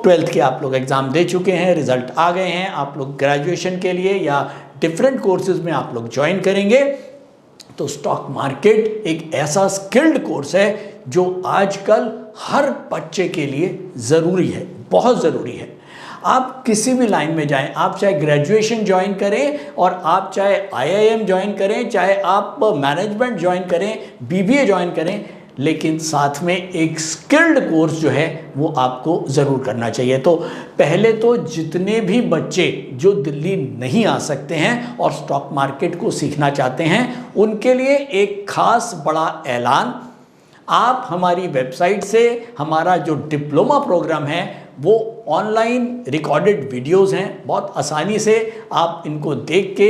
Twelfth के आप लोग एग्ज़ाम दे चुके हैं, रिज़ल्ट आ गए हैं, आप लोग ग्रेजुएशन के लिए या डिफरेंट कोर्सेज में आप लोग ज्वाइन करेंगे, तो स्टॉक मार्केट एक ऐसा स्किल्ड कोर्स है जो आजकल हर बच्चे के लिए ज़रूरी है, बहुत ज़रूरी है। आप किसी भी लाइन में जाएं, आप चाहे ग्रेजुएशन ज्वाइन करें और आप चाहे IIM ज्वाइन करें, चाहे आप मैनेजमेंट ज्वाइन करें, BBA ज्वाइन करें, लेकिन साथ में एक स्किल्ड कोर्स जो है वो आपको ज़रूर करना चाहिए। तो पहले तो जितने भी बच्चे जो दिल्ली नहीं आ सकते हैं और स्टॉक मार्केट को सीखना चाहते हैं, उनके लिए एक खास बड़ा ऐलान। आप हमारी वेबसाइट से हमारा जो डिप्लोमा प्रोग्राम है वो ऑनलाइन रिकॉर्डेड वीडियोस हैं, बहुत आसानी से आप इनको देख के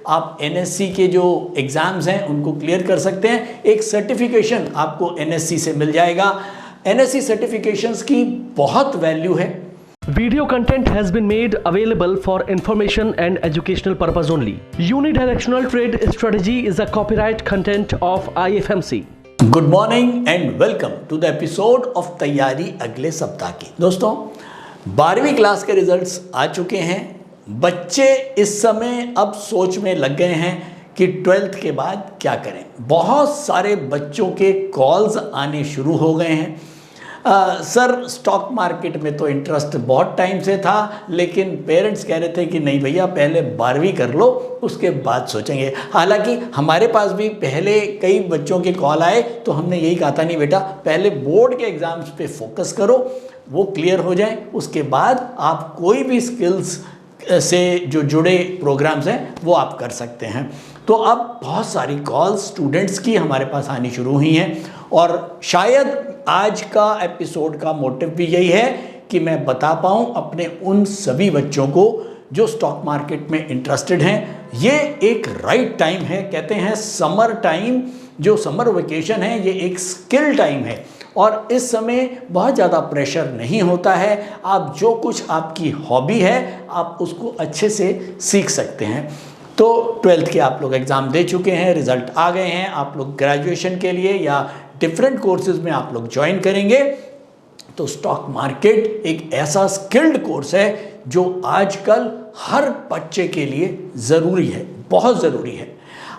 आप NSC के जो एग्ज़ाम्स हैं उनको क्लियर कर सकते हैं। एक सर्टिफिकेशन आपको NSC से मिल जाएगा। NSC सर्टिफिकेशंस की बहुत वैल्यू है। Video content has been made available for information and educational purpose only. Unidirectional trade strategy is a copyright content of IFMC. Good morning and welcome to the episode of तैयारी अगले सप्ताह की। दोस्तों, 12वीं class के results आ चुके हैं। बच्चे इस समय अब सोच में लग गए हैं कि 12th के बाद क्या करें। बहुत सारे बच्चों के कॉल्स आने शुरू हो गए हैं। सर, स्टॉक मार्केट में तो इंटरेस्ट बहुत टाइम से था, लेकिन पेरेंट्स कह रहे थे कि नहीं भैया, पहले 12वीं कर लो, उसके बाद सोचेंगे। हालांकि हमारे पास भी पहले कई बच्चों के कॉल आए तो हमने यही कहा था, नहीं बेटा, पहले बोर्ड के एग्ज़ाम्स पे फोकस करो, वो क्लियर हो जाए, उसके बाद आप कोई भी स्किल्स से जो जुड़े प्रोग्राम्स हैं वो आप कर सकते हैं। तो अब बहुत सारी कॉल्स स्टूडेंट्स की हमारे पास आनी शुरू हुई हैं और शायद आज का एपिसोड का मोटिव भी यही है कि मैं बता पाऊँ अपने उन सभी बच्चों को जो स्टॉक मार्केट में इंटरेस्टेड हैं। ये एक राइट टाइम है। कहते हैं समर टाइम, जो समर वेकेशन है, ये एक स्किल टाइम है और इस समय बहुत ज़्यादा प्रेशर नहीं होता है। आप जो कुछ आपकी हॉबी है आप उसको अच्छे से सीख सकते हैं। तो 12th के आप लोग एग्ज़ाम दे चुके हैं, रिज़ल्ट आ गए हैं, आप लोग ग्रेजुएशन के लिए या डिफरेंट कोर्सेज में आप लोग ज्वाइन करेंगे, तो स्टॉक मार्केट एक ऐसा स्किल्ड कोर्स है जो आजकल हर बच्चे के लिए ज़रूरी है, बहुत ज़रूरी है।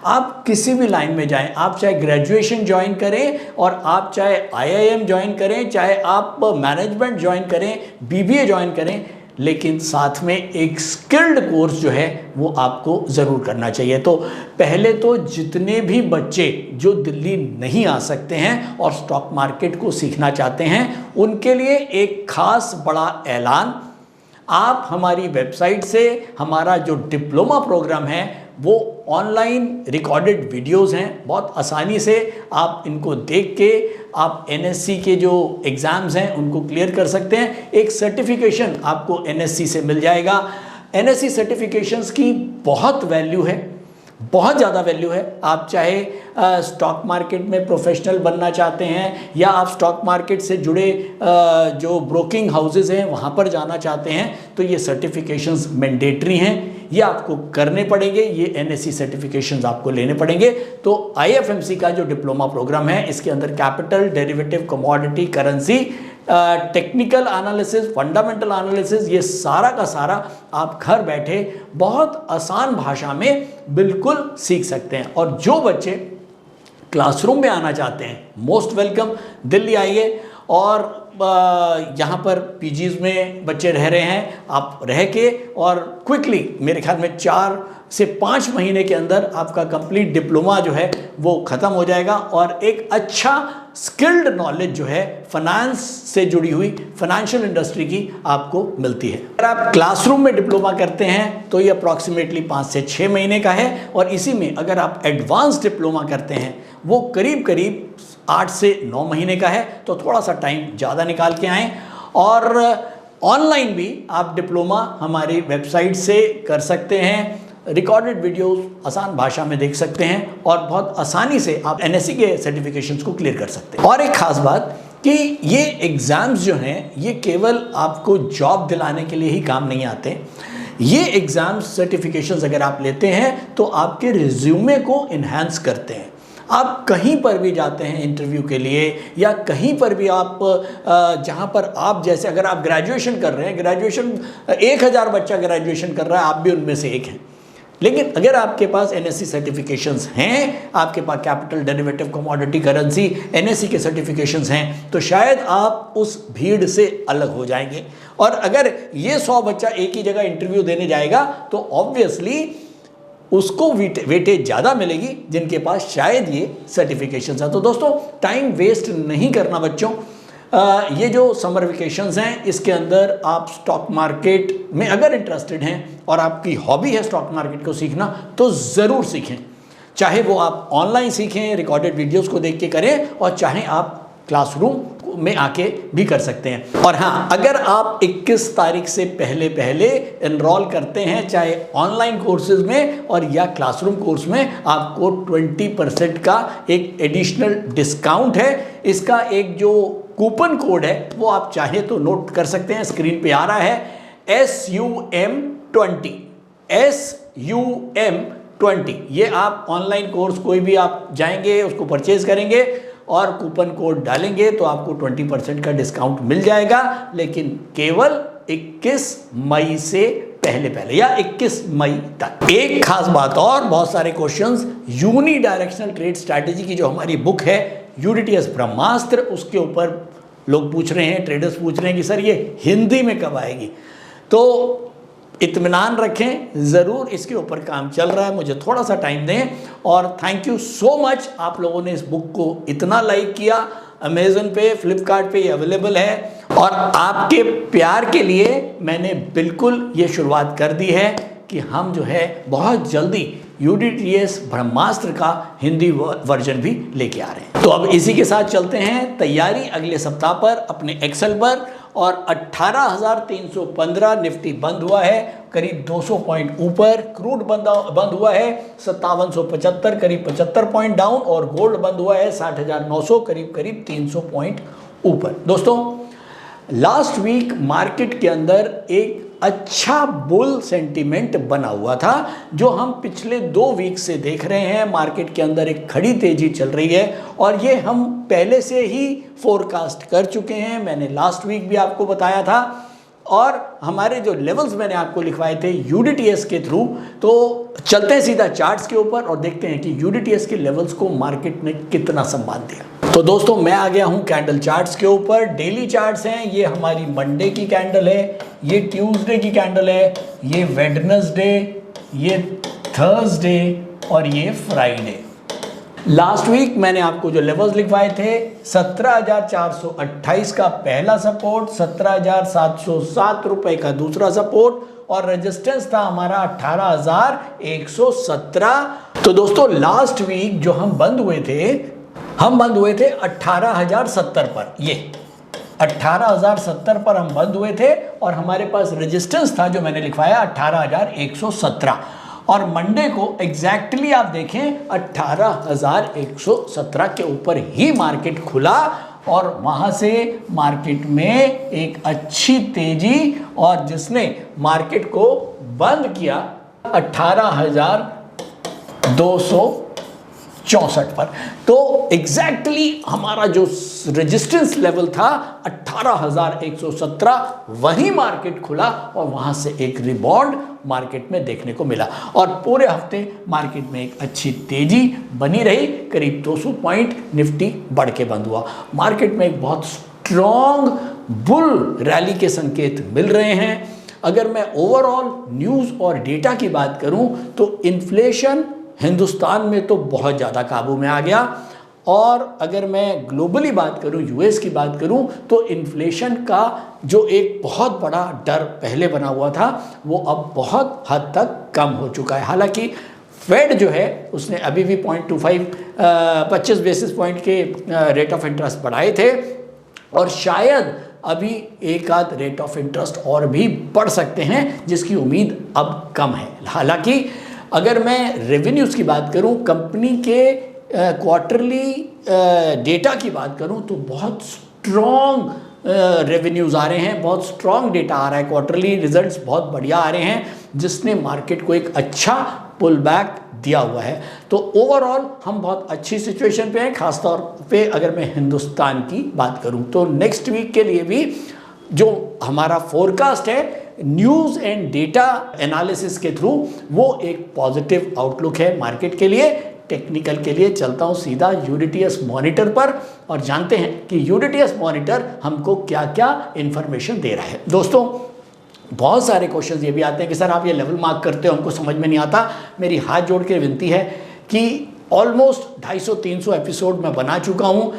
आप किसी भी लाइन में जाएं, आप चाहे ग्रेजुएशन ज्वाइन करें और आप चाहे IIM ज्वाइन करें, चाहे आप मैनेजमेंट ज्वाइन करें, BBA ज्वाइन करें, लेकिन साथ में एक स्किल्ड कोर्स जो है वो आपको ज़रूर करना चाहिए। तो पहले तो जितने भी बच्चे जो दिल्ली नहीं आ सकते हैं और स्टॉक मार्केट को सीखना चाहते हैं, उनके लिए एक खास बड़ा ऐलान। आप हमारी वेबसाइट से हमारा जो डिप्लोमा प्रोग्राम है वो ऑनलाइन रिकॉर्डेड वीडियोस हैं, बहुत आसानी से आप इनको देख के आप NSC के जो एग्ज़ाम्स हैं उनको क्लियर कर सकते हैं। एक सर्टिफिकेशन आपको NSC से मिल जाएगा। NSC सर्टिफिकेशंस की बहुत वैल्यू है, बहुत ज़्यादा वैल्यू है। आप चाहे स्टॉक मार्केट में प्रोफेशनल बनना चाहते हैं या आप स्टॉक मार्केट से जुड़े जो ब्रोकिंग हाउसेज हैं वहाँ पर जाना चाहते हैं, तो ये सर्टिफिकेशंस मैंडेटरी हैं, ये आपको करने पड़ेंगे। ये NSC सर्टिफिकेशंस आपको लेने पड़ेंगे। तो IFMC का जो डिप्लोमा प्रोग्राम है, इसके अंदर capital, derivative, commodity, currency, technical analysis, fundamental analysis, ये सारा का सारा आप घर बैठे बहुत आसान भाषा में बिल्कुल सीख सकते हैं। और जो बच्चे क्लासरूम में आना चाहते हैं, मोस्ट वेलकम, दिल्ली आइए। और यहाँ पर PGs में बच्चे रह रहे हैं, आप रह के और क्विकली, मेरे ख्याल में 4 से 5 महीने के अंदर आपका कंप्लीट डिप्लोमा जो है वो ख़त्म हो जाएगा और एक अच्छा स्किल्ड नॉलेज जो है फाइनेंस से जुड़ी हुई, फाइनेंशियल इंडस्ट्री की आपको मिलती है। अगर आप क्लासरूम में डिप्लोमा करते हैं तो ये अप्रॉक्सीमेटली 5 से 6 महीने का है और इसी में अगर आप एडवांस डिप्लोमा करते हैं वो करीब करीब 8 से 9 महीने का है। तो थोड़ा सा टाइम ज़्यादा निकाल के आएँ। और ऑनलाइन भी आप डिप्लोमा हमारी वेबसाइट से कर सकते हैं। रिकॉर्डेड वीडियोस आसान भाषा में देख सकते हैं और बहुत आसानी से आप NSC के सर्टिफिकेशंस को क्लियर कर सकते हैं। और एक खास बात कि ये एग्ज़ाम्स जो हैं ये केवल आपको जॉब दिलाने के लिए ही काम नहीं आते। ये एग्ज़ाम्स सर्टिफिकेशंस अगर आप लेते हैं तो आपके रिज्यूमे को इन्हांस करते हैं। आप कहीं पर भी जाते हैं इंटरव्यू के लिए या कहीं पर भी आप जहाँ पर आप जैसे अगर आप ग्रेजुएशन कर रहे हैं, ग्रेजुएशन 1000 बच्चा ग्रेजुएशन कर रहा है, आप भी उनमें से एक हैं। लेकिन अगर आपके पास NSE सर्टिफिकेशंस हैं, आपके पास capital derivative commodity currency NSE के सर्टिफिकेशंस हैं, तो शायद आप उस भीड़ से अलग हो जाएंगे। और अगर ये 100 बच्चा एक ही जगह इंटरव्यू देने जाएगा तो ऑब्वियसली उसको वेटेज ज़्यादा मिलेगी जिनके पास शायद ये सर्टिफिकेशंस हैं। तो दोस्तों, टाइम वेस्ट नहीं करना बच्चों। ये जो समर वेकेशंस हैं इसके अंदर आप स्टॉक मार्केट में अगर इंटरेस्टेड हैं और आपकी हॉबी है स्टॉक मार्केट को सीखना, तो ज़रूर सीखें। चाहे वो आप ऑनलाइन सीखें, रिकॉर्डेड वीडियोस को देख के करें, और चाहे आप क्लासरूम में आके भी कर सकते हैं। और हाँ, अगर आप 21 तारीख से पहले एनरोल करते हैं, चाहे ऑनलाइन कोर्सेज में और या क्लासरूम कोर्स में, आपको 20% का एक एडिशनल डिस्काउंट है। इसका एक जो कूपन कोड है वो आप चाहे तो नोट कर सकते हैं, स्क्रीन पे आ रहा है, SUM20 SUM20। ये आप ऑनलाइन कोर्स कोई भी आप जाएंगे, उसको परचेज करेंगे और कूपन कोड डालेंगे तो आपको 20% का डिस्काउंट मिल जाएगा, लेकिन केवल 21 मई से पहले या 21 मई तक। एक खास बात और, बहुत सारे questions unidirectional trade strategy की जो हमारी बुक है UDTS ब्रह्मास्त्र, उसके ऊपर लोग पूछ रहे हैं, ट्रेडर्स पूछ रहे हैं कि सर ये हिंदी में कब आएगी। तो इत्मीनान रखें, ज़रूर इसके ऊपर काम चल रहा है, मुझे थोड़ा सा टाइम दें। और थैंक यू सो मच, आप लोगों ने इस बुक को इतना लाइक किया। अमेज़न पे, फ्लिपकार्ट पे ये अवेलेबल है, और आपके प्यार के लिए मैंने बिल्कुल ये शुरुआत कर दी है कि हम जो है बहुत जल्दी UDTS ब्रह्मास्त्र का हिंदी वर्जन भी लेके आ रहे हैं। तो अब इसी के साथ चलते हैं तैयारी अगले सप्ताह पर अपने एक्सेल पर। और 18,315 निफ्टी बंद हुआ है, करीब 200 पॉइंट ऊपर। क्रूड बंद हुआ है 5775, करीब 75 पॉइंट डाउन। और गोल्ड बंद हुआ है 60,900, करीब 300 पॉइंट ऊपर। दोस्तों, लास्ट वीक मार्केट के अंदर एक अच्छा बुल सेंटीमेंट बना हुआ था, जो हम पिछले 2 वीक से देख रहे हैं। मार्केट के अंदर एक खड़ी तेजी चल रही है, और ये हम पहले से ही फोरकास्ट कर चुके हैं। मैंने लास्ट वीक भी आपको बताया था, और हमारे जो लेवल्स मैंने आपको लिखवाए थे UDTS के थ्रू। तो चलते हैं सीधा चार्ट्स के ऊपर और देखते हैं कि UDTS के लेवल्स को मार्केट ने कितना सम्मान दिया। तो दोस्तों, मैं आ गया हूं कैंडल चार्ट्स के ऊपर। डेली चार्ट्स हैं, ये हमारी मंडे की कैंडल है, ये ट्यूसडे की कैंडल है, ये वेडनेसडे, ये थर्सडे और ये फ्राइडे। लास्ट वीक मैंने आपको जो लेवल्स लिखवाए थे, 17,428 का पहला सपोर्ट, 17,707 रुपए का दूसरा सपोर्ट, और रेजिस्टेंस था हमारा 18,117। तो दोस्तों, लास्ट वीक जो हम बंद हुए थे 18,070 पर। ये 18,070 पर हम बंद हुए थे, और हमारे पास रेजिस्टेंस था जो मैंने लिखवाया 18,117। और मंडे को एग्जैक्टली आप देखें 18,117 के ऊपर ही मार्केट खुला, और वहां से मार्केट में एक अच्छी तेजी, और जिसने मार्केट को बंद किया 18,264 पर। तो एग्जैक्टली हमारा जो रेजिस्टेंस लेवल था 18,117, वहीं मार्केट खुला, और वहां से एक रिबाउंड मार्केट में देखने को मिला। और पूरे हफ्ते मार्केट में एक अच्छी तेजी बनी रही, करीब 200 पॉइंट निफ्टी बढ़ के बंद हुआ। मार्केट में एक बहुत स्ट्रॉन्ग बुल रैली के संकेत मिल रहे हैं। अगर मैं ओवरऑल न्यूज़ और डेटा की बात करूं तो इन्फ्लेशन हिंदुस्तान में तो बहुत ज़्यादा काबू में आ गया, और अगर मैं ग्लोबली बात करूं, US की बात करूं, तो इन्फ्लेशन का जो एक बहुत बड़ा डर पहले बना हुआ था वो अब बहुत हद तक कम हो चुका है। हालांकि फेड जो है उसने अभी भी 25 बेसिस पॉइंट के रेट ऑफ इंटरेस्ट बढ़ाए थे, और शायद अभी एक आध रेट ऑफ इंटरेस्ट और भी बढ़ सकते हैं, जिसकी उम्मीद अब कम है। हालांकि अगर मैं रेवेन्यूज़ की बात करूं, कंपनी के क्वार्टरली डेटा की बात करूं, तो बहुत स्ट्रॉन्ग रेवेन्यूज़ आ रहे हैं, बहुत स्ट्रॉन्ग डेटा आ रहा है, क्वार्टरली रिजल्ट्स बहुत बढ़िया आ रहे हैं, जिसने मार्केट को एक अच्छा पुल बैक दिया हुआ है। तो ओवरऑल हम बहुत अच्छी सिचुएशन पे हैं, खासतौर पे अगर मैं हिंदुस्तान की बात करूं तो नेक्स्ट वीक के लिए भी जो हमारा फोरकास्ट है न्यूज़ एंड डेटा एनालिसिस के थ्रू वो एक पॉजिटिव आउटलुक है मार्केट के लिए। टेक्निकल के लिए चलता हूं सीधा यूडीटीएस मॉनिटर पर और जानते हैं कि यूडीटीएस मॉनिटर हमको क्या क्या इंफॉर्मेशन दे रहा है। दोस्तों बहुत सारे क्वेश्चंस ये भी आते हैं कि सर आप ये लेवल मार्क करते हो, हमको समझ में नहीं आता। मेरी हाथ जोड़ के विनती है कि ऑलमोस्ट 250-300 एपिसोड मैं बना चुका हूँ,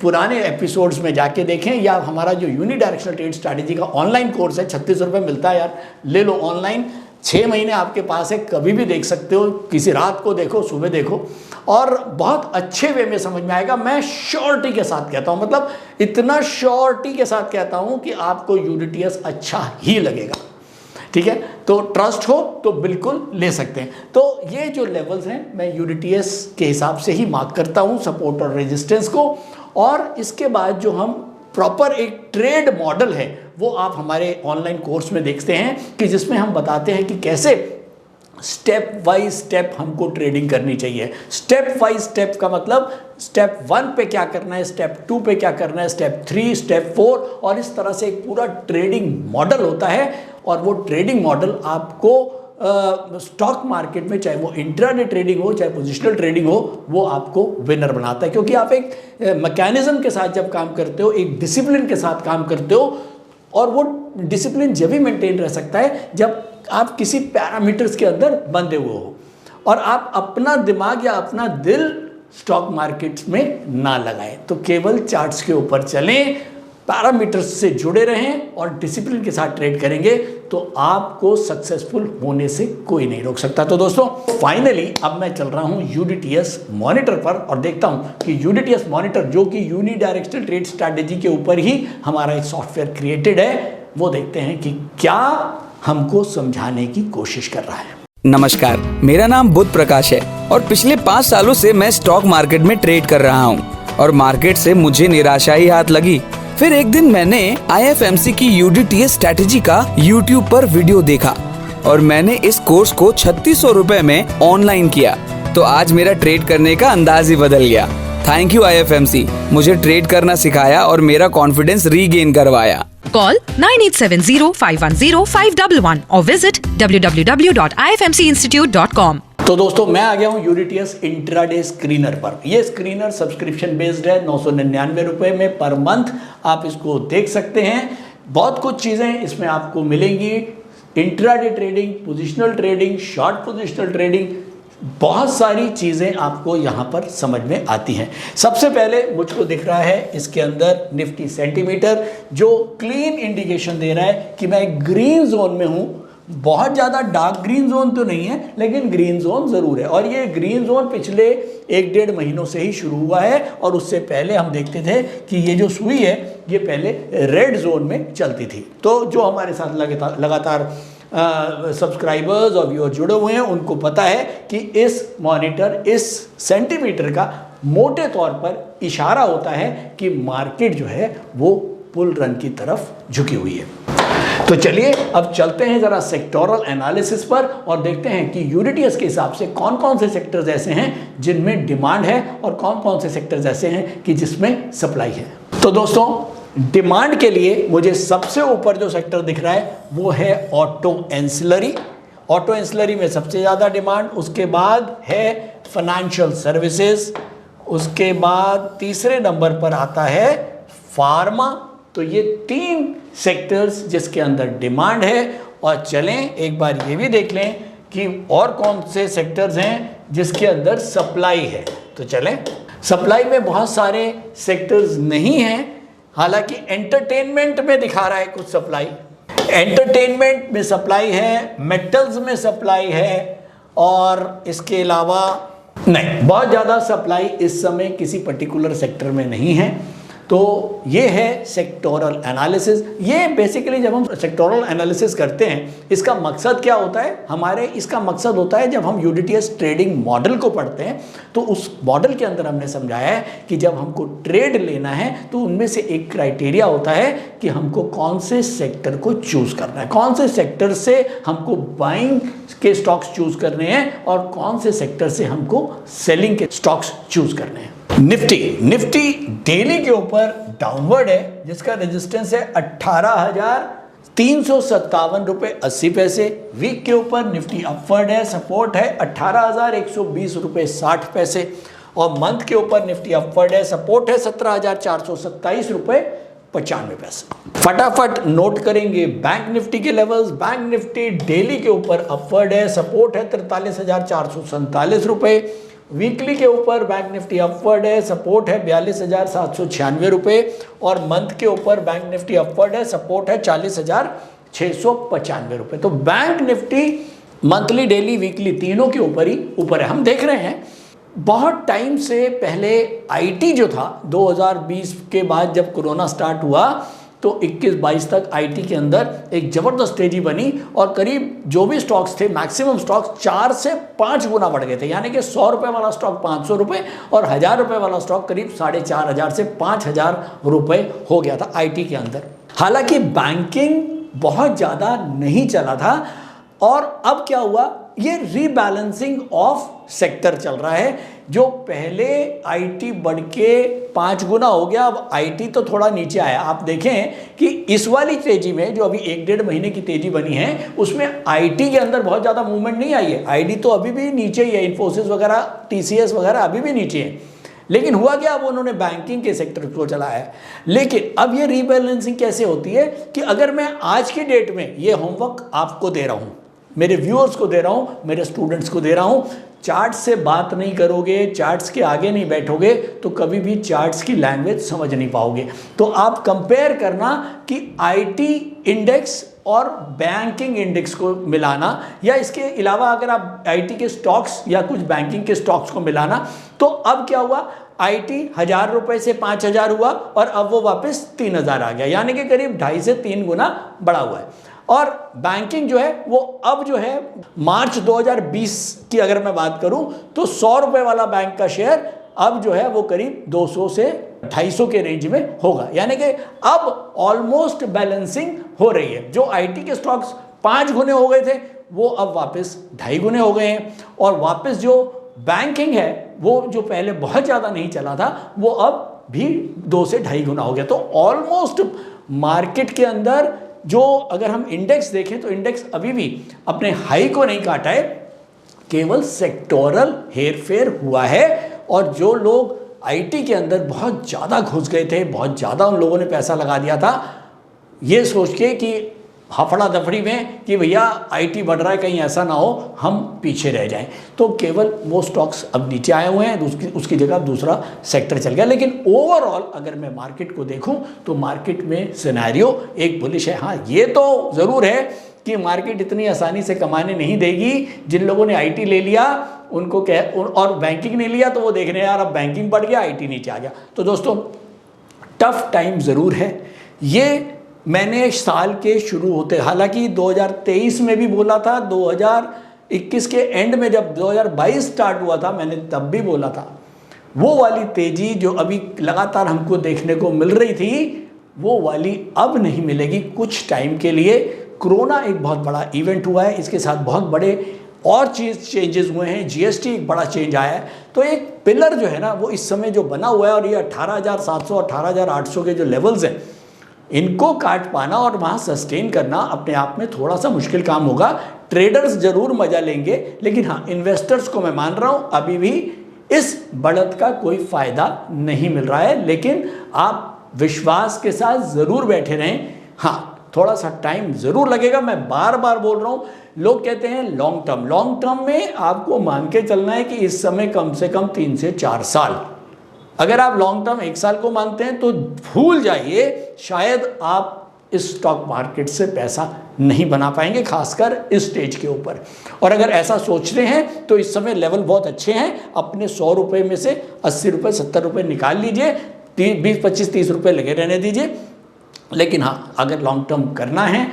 पुराने एपिसोड्स में जाके देखें, या हमारा जो यूनिडायरेक्शनल ट्रेड स्ट्रैटेजी का ऑनलाइन कोर्स है 36 रुपये मिलता है यार, ले लो ऑनलाइन। 6 महीने आपके पास है, कभी भी देख सकते हो, किसी रात को देखो, सुबह देखो, और बहुत अच्छे वे में समझ में आएगा। मैं श्योरिटी के साथ कहता हूँ, मतलब इतना श्योरिटी के साथ कहता हूँ कि आपको यूडीटीएस अच्छा ही लगेगा। ठीक है, तो ट्रस्ट हो तो बिल्कुल ले सकते हैं। तो ये जो लेवल्स हैं मैं यूडीटीएस के हिसाब से ही मार्क करता हूँ, सपोर्ट और रेजिस्टेंस को। और इसके बाद जो हम प्रॉपर एक ट्रेड मॉडल है वो आप हमारे ऑनलाइन कोर्स में देखते हैं कि जिसमें हम बताते हैं कि कैसे स्टेप बाय स्टेप हमको ट्रेडिंग करनी चाहिए। स्टेप बाय स्टेप का मतलब स्टेप 1 पे क्या करना है, स्टेप 2 पे क्या करना है, स्टेप 3, स्टेप 4, और इस तरह से एक पूरा ट्रेडिंग मॉडल होता है। और वो ट्रेडिंग मॉडल आपको स्टॉक मार्केट में, चाहे वो इंट्राडे ट्रेडिंग हो चाहे पोजिशनल ट्रेडिंग हो, वो आपको विनर बनाता है। क्योंकि आप एक मैकेनिज्म के साथ जब काम करते हो, एक डिसिप्लिन के साथ काम करते हो, और वो डिसिप्लिन जब भी मेंटेन रह सकता है जब आप किसी पैरामीटर्स के अंदर बंधे हुए हो और आप अपना दिमाग या अपना दिल स्टॉक मार्केट्स में ना लगाएं। तो केवल चार्ट्स के ऊपर चलें, पैरामीटर्स से जुड़े रहें और डिसिप्लिन के साथ ट्रेड करेंगे तो आपको सक्सेसफुल होने से कोई नहीं रोक सकता। तो दोस्तों फाइनली अब मैं चल रहा हूं यूडीटीएस मॉनिटर पर और देखता हूं कि यूडीटीएस मॉनिटर, जो कि यूनिडायरेक्शनल ट्रेड स्ट्रैटेजी के ऊपर ही हमारा एक सॉफ्टवेयर क्रिएटेड है, वो देखते हैं कि क्या हमको समझाने की कोशिश कर रहा है। नमस्कार, मेरा नाम बुध प्रकाश है और पिछले 5 सालों से मैं स्टॉक मार्केट में ट्रेड कर रहा हूँ और मार्केट से मुझे निराशा ही हाथ लगी। फिर एक दिन मैंने IFMC की यूडीटीएस स्ट्रैटेजी का YouTube पर वीडियो देखा और मैंने इस कोर्स को 3600 रुपए में ऑनलाइन किया। तो आज मेरा ट्रेड करने का अंदाज ही बदल गया। थैंक यू IFMC, मुझे ट्रेड करना सिखाया और मेरा कॉन्फिडेंस रीगेन करवाया। Call 9870-510-511 or visit www.ifmcinstitute.com। तो दोस्तों मैं आ गया हूँ यूडीटीएस इंट्राडे स्क्रीनर पर। ये स्क्रीनर सब्सक्रिप्शन बेस्ड है, 999 रुपये में पर मंथ आप इसको देख सकते हैं। बहुत कुछ चीज़ें इसमें आपको मिलेंगी, intraday trading, positional trading, short positional trading, बहुत सारी चीज़ें आपको यहाँ पर समझ में आती हैं। सबसे पहले मुझको दिख रहा है इसके अंदर निफ्टी सेंटीमीटर, जो क्लीन इंडिकेशन दे रहा है कि मैं ग्रीन जोन में हूँ। बहुत ज़्यादा डार्क ग्रीन जोन तो नहीं है, लेकिन ग्रीन जोन ज़रूर है। और ये ग्रीन जोन पिछले 1-1.5 महीनों से ही शुरू हुआ है और उससे पहले हम देखते थे कि ये जो सुई है ये पहले रेड जोन में चलती थी। तो जो हमारे साथ लगातार सब्सक्राइबर्स और व्यूअर जुड़े हुए हैं उनको पता है कि इस मॉनिटर, इस सेंटीमीटर का मोटे तौर पर इशारा होता है कि मार्केट जो है वो बुल रन की तरफ झुकी हुई है। तो चलिए अब चलते हैं जरा सेक्टोरल एनालिसिस पर और देखते हैं कि यूडीटीएस के हिसाब से कौन कौन से सेक्टर्स ऐसे हैं जिनमें डिमांड है और कौन कौन से सेक्टर्स ऐसे हैं कि जिसमें सप्लाई है। तो दोस्तों डिमांड के लिए मुझे सबसे ऊपर जो सेक्टर दिख रहा है वो है ऑटो एंसिलरी। ऑटो एंसिलरी में सबसे ज़्यादा डिमांड, उसके बाद है फाइनेंशियल सर्विसेज, उसके बाद तीसरे नंबर पर आता है फार्मा। तो ये 3 सेक्टर्स जिसके अंदर डिमांड है। और चलें एक बार ये भी देख लें कि और कौन से सेक्टर्स हैं जिसके अंदर सप्लाई है। तो चलें, सप्लाई में बहुत सारे सेक्टर्स नहीं हैं, हालांकि एंटरटेनमेंट में दिखा रहा है कुछ सप्लाई। एंटरटेनमेंट में सप्लाई है, मेटल्स में सप्लाई है, और इसके अलावा नहीं, बहुत ज़्यादा सप्लाई इस समय किसी पर्टिकुलर सेक्टर में नहीं है। तो ये है सेक्टोरल एनालिसिस। ये बेसिकली जब हम सेक्टोरल एनालिसिस करते हैं, इसका मकसद क्या होता है? इसका मकसद होता है जब हम यूडीटीएस ट्रेडिंग मॉडल को पढ़ते हैं तो उस मॉडल के अंदर हमने समझाया है कि जब हमको ट्रेड लेना है तो उनमें से एक क्राइटेरिया होता है कि हमको कौन से सेक्टर को चूज करना है, कौन से सेक्टर से हमको बाइंग के स्टॉक्स चूज करने हैं और कौन से सेक्टर से हमको सेलिंग के स्टॉक्स चूज करने हैं। निफ्टी डेली के ऊपर डाउनवर्ड है, जिसका रेजिस्टेंस है 18,357 रुपए 80 पैसे। वीक के ऊपर निफ्टी अपवर्ड है, सपोर्ट है 18,120 रुपए 60 पैसे। और मंथ के ऊपर निफ्टी अपवर्ड है, सपोर्ट है 17,427 रुपए 95 पैसे। फटाफट नोट करेंगे बैंक निफ्टी के लेवल्स। बैंक निफ्टी डेली के ऊपर अपवर्ड है, सपोर्ट है 43,447 रुपए। वीकली के ऊपर बैंक निफ्टी अपवर्ड है, सपोर्ट है 42,796 रुपए। और मंथ के ऊपर बैंक निफ्टी अपवर्ड है, सपोर्ट है 40,695 रुपए। तो bank Nifty monthly, daily, weekly तीनों के ऊपर ही ऊपर है। हम देख रहे हैं बहुत टाइम से पहले आईटी जो था 2020 के बाद जब कोरोना स्टार्ट हुआ तो 21-22 तक आईटी के अंदर एक ज़बरदस्त तेजी बनी और करीब जो भी स्टॉक्स थे, मैक्सिमम स्टॉक्स 4 से 5 गुना बढ़ गए थे। यानी कि 100 रुपये वाला स्टॉक 500 रुपये और 1000 रुपये वाला स्टॉक करीब 4,500 से 5,000 रुपये हो गया था आईटी के अंदर। हालांकि बैंकिंग बहुत ज़्यादा नहीं चला था और अब क्या हुआ, ये रीबैलेंसिंग ऑफ सेक्टर चल रहा है। जो पहले आईटी बढ़ के 5 गुना हो गया, अब आईटी तो थोड़ा नीचे आया। आप देखें कि इस वाली तेजी में जो अभी 1-1.5 महीने की तेजी बनी है उसमें आईटी के अंदर बहुत ज़्यादा मूवमेंट नहीं आई है। आईटी तो अभी भी नीचे ही है, इन्फोसिस वगैरह, टीसीएस वगैरह अभी भी नीचे है। लेकिन हुआ क्या, अब उन्होंने बैंकिंग के सेक्टर को चलाया है। लेकिन अब ये रीबैलेंसिंग कैसे होती है कि अगर मैं आज की डेट में ये होमवर्क आपको दे रहा हूँ, मेरे व्यूअर्स को दे रहा हूँ, मेरे स्टूडेंट्स को दे रहा हूँ, चार्ट से बात नहीं करोगे, चार्ट्स के आगे नहीं बैठोगे तो कभी भी चार्ट्स की लैंग्वेज समझ नहीं पाओगे। तो आप कंपेयर करना कि आईटी इंडेक्स और बैंकिंग इंडेक्स को मिलाना, या इसके अलावा अगर आप आईटी के स्टॉक्स या कुछ बैंकिंग के स्टॉक्स को मिलाना, तो अब क्या हुआ, आईटी 1000 रुपये से 5000 हुआ और अब वो वापस 3000 आ गया, यानी कि करीब 2.5 से 3 गुना बढ़ा हुआ है। और बैंकिंग जो है वो अब जो है मार्च 2020 की अगर मैं बात करूं तो 100 रुपये वाला बैंक का शेयर अब जो है वो करीब 200 से 250 के रेंज में होगा। यानी कि अब ऑलमोस्ट बैलेंसिंग हो रही है। जो आईटी के स्टॉक्स 5 गुने हो गए थे वो अब वापस 2.5 गुने हो गए हैं। और वापस जो बैंकिंग है वो जो पहले बहुत ज़्यादा नहीं चला था वो अब भी 2 से 2.5 गुना हो गया। तो ऑलमोस्ट मार्केट के अंदर जो अगर हम इंडेक्स देखें तो इंडेक्स अभी भी अपने हाई को नहीं काटा है, केवल सेक्टोरल हेरफेर हुआ है। और जो लोग आईटी के अंदर बहुत ज़्यादा घुस गए थे, बहुत ज़्यादा उन लोगों ने पैसा लगा दिया था ये सोच के कि हफड़ा दफड़ी में कि भैया आईटी बढ़ रहा है, कहीं ऐसा ना हो हम पीछे रह जाएं, तो केवल वो स्टॉक्स अब नीचे आए हुए हैं, उसकी जगह दूसरा सेक्टर चल गया। लेकिन ओवरऑल अगर मैं मार्केट को देखूं तो मार्केट में सिनेरियो एक बुलिश है। हाँ, ये तो ज़रूर है कि मार्केट इतनी आसानी से कमाने नहीं देगी। जिन लोगों ने आईटी ले लिया उनको और बैंकिंग नहीं लिया तो वो देख रहे हैं यार अब बैंकिंग बढ़ गया, आईटी नीचे आ गया। तो दोस्तों टफ टाइम ज़रूर है। ये मैंने साल के शुरू होते, हालांकि 2023 में भी बोला था, 2021 के एंड में जब 2022 स्टार्ट हुआ था मैंने तब भी बोला था, वो वाली तेज़ी जो अभी लगातार हमको देखने को मिल रही थी वो वाली अब नहीं मिलेगी कुछ टाइम के लिए। कोरोना एक बहुत बड़ा इवेंट हुआ है, इसके साथ बहुत बड़े और चेंजेस हुए हैं। जीएसटी एक बड़ा चेंज आया है। तो एक पिलर जो है ना वो इस समय जो बना हुआ है, और ये 18,700 18,800 के जो लेवल्स हैं इनको काट पाना और वहाँ सस्टेन करना अपने आप में थोड़ा सा मुश्किल काम होगा। ट्रेडर्स ज़रूर मज़ा लेंगे, लेकिन हाँ इन्वेस्टर्स को मैं मान रहा हूँ अभी भी इस बढ़त का कोई फ़ायदा नहीं मिल रहा है। लेकिन आप विश्वास के साथ ज़रूर बैठे रहें। हाँ, थोड़ा सा टाइम ज़रूर लगेगा। मैं बार बार बोल रहा हूँ, लोग कहते हैं लॉन्ग टर्म में आपको मान के चलना है कि इस समय कम से कम 3 से 4 साल। अगर आप लॉन्ग टर्म 1 साल को मानते हैं तो भूल जाइए, शायद आप इस स्टॉक मार्केट से पैसा नहीं बना पाएंगे, खासकर इस स्टेज के ऊपर। और अगर ऐसा सोचते हैं तो इस समय लेवल बहुत अच्छे हैं। अपने 100 रुपये में से 80 रुपये 70 रुपये निकाल लीजिए, 20, 25, 30 रुपये लगे रहने दीजिए। लेकिन हाँ, अगर लॉन्ग टर्म करना है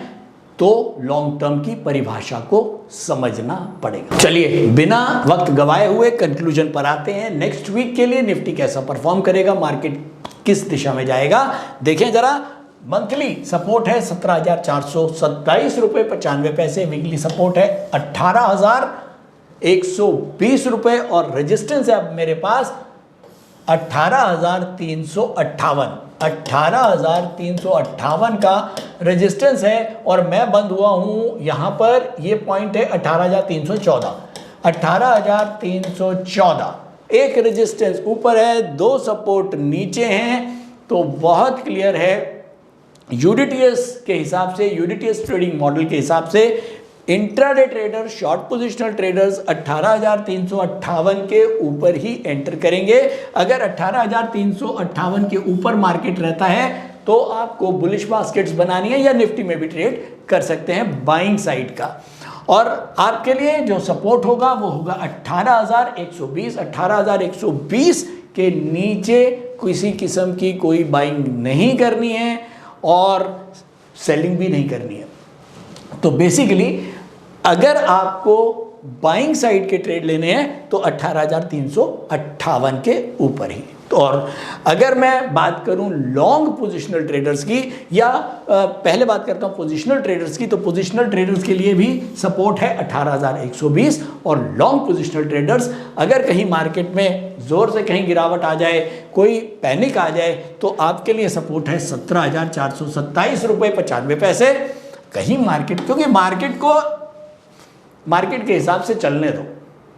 तो लॉन्ग टर्म की परिभाषा को समझना पड़ेगा। चलिए बिना वक्त गवाए हुए कंक्लूजन पर आते हैं। नेक्स्ट वीक के लिए निफ्टी कैसा परफॉर्म करेगा, मार्केट किस दिशा में जाएगा, देखें जरा। मंथली सपोर्ट है 17,427 रुपये 95 पैसे, वीकली सपोर्ट है 18,120 रुपये और रेजिस्टेंस है अब मेरे पास 18,358। 18,358 का रेजिस्टेंस है और मैं बंद हुआ हूं यहां पर, ये पॉइंट है 18,314। 18,314 एक रेजिस्टेंस ऊपर है, 2 सपोर्ट नीचे हैं, तो बहुत क्लियर है यूडीटीएस के हिसाब से, यूडीटीएस ट्रेडिंग मॉडल के हिसाब से intraday trader, short positional traders 18,358 के ऊपर ही एंटर करेंगे। अगर 18,358 के ऊपर मार्केट रहता है तो आपको बुलिश बास्केट्स बनानी है या निफ्टी में भी ट्रेड कर सकते हैं बाइंग साइड का। और आपके लिए जो सपोर्ट होगा वो होगा 18,120। 18,120 के नीचे किसी किस्म की कोई बाइंग नहीं करनी है और सेलिंग भी नहीं करनी है। तो बेसिकली अगर आपको बाइंग साइड के ट्रेड लेने हैं तो 18,358 के ऊपर ही। तो और अगर मैं बात करूं लॉन्ग पोजिशनल ट्रेडर्स की, या पहले बात करता हूं पोजिशनल ट्रेडर्स की, तो पोजिशनल ट्रेडर्स के लिए भी सपोर्ट है 18,120। और लॉन्ग पोजिशनल ट्रेडर्स अगर कहीं मार्केट में जोर से कहीं गिरावट आ जाए, कोई पैनिक आ जाए, तो आपके लिए सपोर्ट है 17,427 रुपये 95 पैसे। कहीं मार्केट, क्योंकि मार्केट को मार्केट के हिसाब से चलने दो,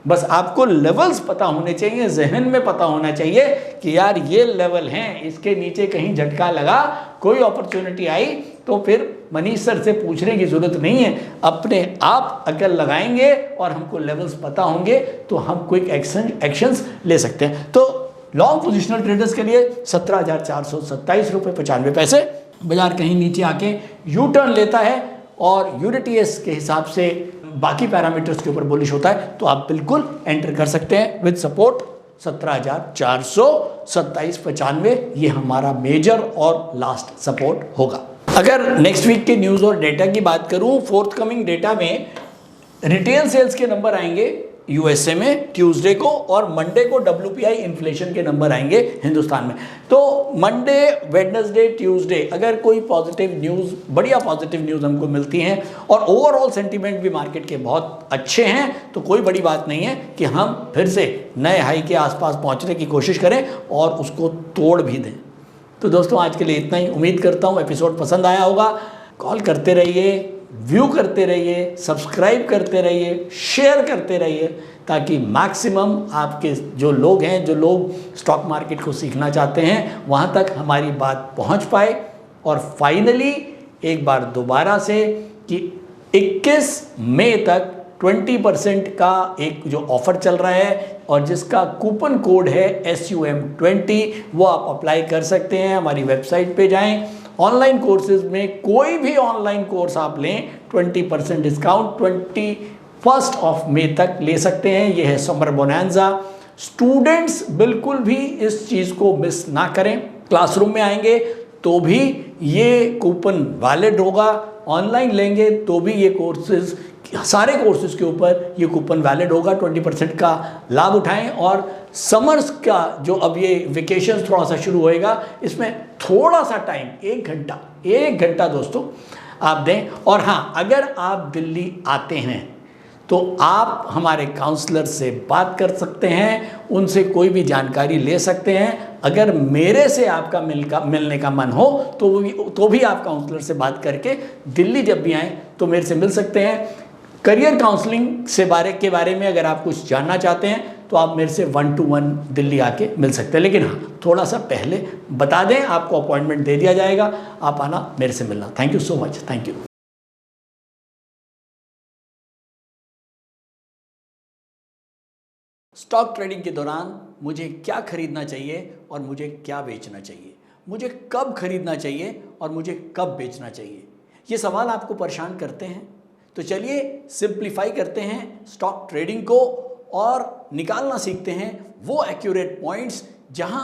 बस आपको लेवल्स पता होने चाहिए, जहन में पता होना चाहिए कि यार ये लेवल हैं, इसके नीचे कहीं झटका लगा, कोई अपॉर्चुनिटी आई तो फिर मनीष सर से पूछने की जरूरत नहीं है, अपने आप अकल लगाएंगे और हमको लेवल्स पता होंगे तो हम क्विक एक्शंस ले सकते हैं। तो लॉन्ग पोजिशनल ट्रेडर्स के लिए 17,427 रुपये 95 पैसे। बाजार कहीं नीचे आके यू टर्न लेता है और यूडीटीएस के हिसाब से बाकी पैरामीटर्स के ऊपर बुलिश होता है तो आप बिल्कुल एंटर कर सकते हैं विद सपोर्ट 17,427.95। ये हमारा मेजर और लास्ट सपोर्ट होगा। अगर नेक्स्ट वीक के न्यूज़ और डेटा की बात करूं, फोर्थ कमिंग डेटा में रिटेल सेल्स के नंबर आएंगे यूएसए में ट्यूसडे को, और मंडे को डब्ल्यूपीआई इन्फ्लेशन के नंबर आएंगे हिंदुस्तान में। तो मंडे, वेडनेसडे, ट्यूसडे अगर कोई पॉजिटिव न्यूज़, बढ़िया पॉजिटिव न्यूज़ हमको मिलती हैं और ओवरऑल सेंटीमेंट भी मार्केट के बहुत अच्छे हैं, तो कोई बड़ी बात नहीं है कि हम फिर से नए हाई के आसपास पहुंचने की कोशिश करें और उसको तोड़ भी दें। तो दोस्तों आज के लिए इतना ही। उम्मीद करता हूँ एपिसोड पसंद आया होगा। कॉल करते रहिए, व्यू करते रहिए, सब्सक्राइब करते रहिए, शेयर करते रहिए, ताकि मैक्सिमम आपके जो लोग हैं, जो लोग स्टॉक मार्केट को सीखना चाहते हैं, वहाँ तक हमारी बात पहुँच पाए। और फाइनली एक बार दोबारा से कि 21 मई तक 20% का एक जो ऑफ़र चल रहा है और जिसका कूपन कोड है SUM20, वो आप अप्लाई कर सकते हैं। हमारी वेबसाइट पे जाएं, ऑनलाइन कोर्सेज में कोई भी ऑनलाइन कोर्स आप लें 20% डिस्काउंट 21 मई तक ले सकते हैं। ये है समर बोनांजा। स्टूडेंट्स बिल्कुल भी इस चीज़ को मिस ना करें। क्लासरूम में आएंगे तो भी ये कूपन वैलिड होगा, ऑनलाइन लेंगे तो भी ये कोर्सेज, सारे कोर्सेज के ऊपर ये कूपन वैलिड होगा। 20% का लाभ उठाएं। और समर्स का जो अब ये वेकेशन थोड़ा सा शुरू होएगा, इसमें थोड़ा सा टाइम, 1 घंटा दोस्तों आप दें। और हाँ, अगर आप दिल्ली आते हैं तो आप हमारे काउंसलर से बात कर सकते हैं, उनसे कोई भी जानकारी ले सकते हैं। अगर मेरे से आपका मिलने का मन हो तो भी आप काउंसलर से बात करके दिल्ली जब भी आएँ तो मेरे से मिल सकते हैं। करियर काउंसलिंग के बारे में अगर आप कुछ जानना चाहते हैं तो आप मेरे से 1-to-1 दिल्ली आके मिल सकते हैं। लेकिन हाँ, थोड़ा सा पहले बता दें, आपको अपॉइंटमेंट दे दिया जाएगा, आप आना, मेरे से मिलना। Thank you so much. Thank you. Stock trading के दौरान मुझे क्या खरीदना चाहिए और मुझे क्या बेचना चाहिए, मुझे कब खरीदना चाहिए और मुझे कब बेचना चाहिए, ये सवाल आपको परेशान करते हैं। तो चलिए सिंप्लीफाई करते हैं स्टॉक ट्रेडिंग को और निकालना सीखते हैं वो एक्यूरेट पॉइंट्स जहां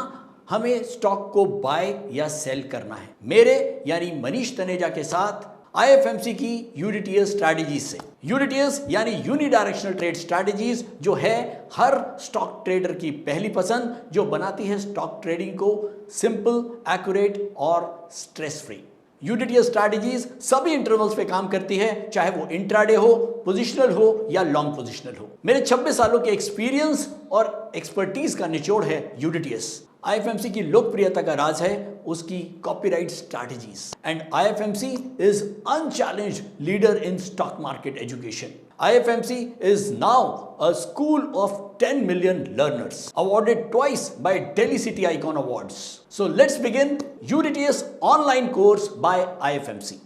हमें स्टॉक को बाय या सेल करना है। मेरे यानी मनीष तनेजा के साथ IFMC की यूडीटीएस स्ट्रैटेजीज से। यूडीटीएस यानी यूनिडायरेक्शनल ट्रेड स्ट्रैटेजीज, जो है हर स्टॉक ट्रेडर की पहली पसंद, जो बनाती है स्टॉक ट्रेडिंग को सिंपल, एक्यूरेट और स्ट्रेस फ्री। यूडीटीएस स्ट्रैटेजीज सभी इंटरवल्स पे काम करती है, चाहे वो इंट्राडे हो, पोजिशनल हो या लॉन्ग पोजिशनल हो। मेरे 26 सालों के एक्सपीरियंस और एक्सपर्टीज का निचोड़ है यूडीटीएस। IFMC की लोकप्रियता का राज है उसकी copyright strategies, and IFMC is unchallenged leader in stock market education. IFMC is now a school of 10 million learners, awarded twice by Delhi City Icon Awards. So let's begin UDTS online course by IFMC.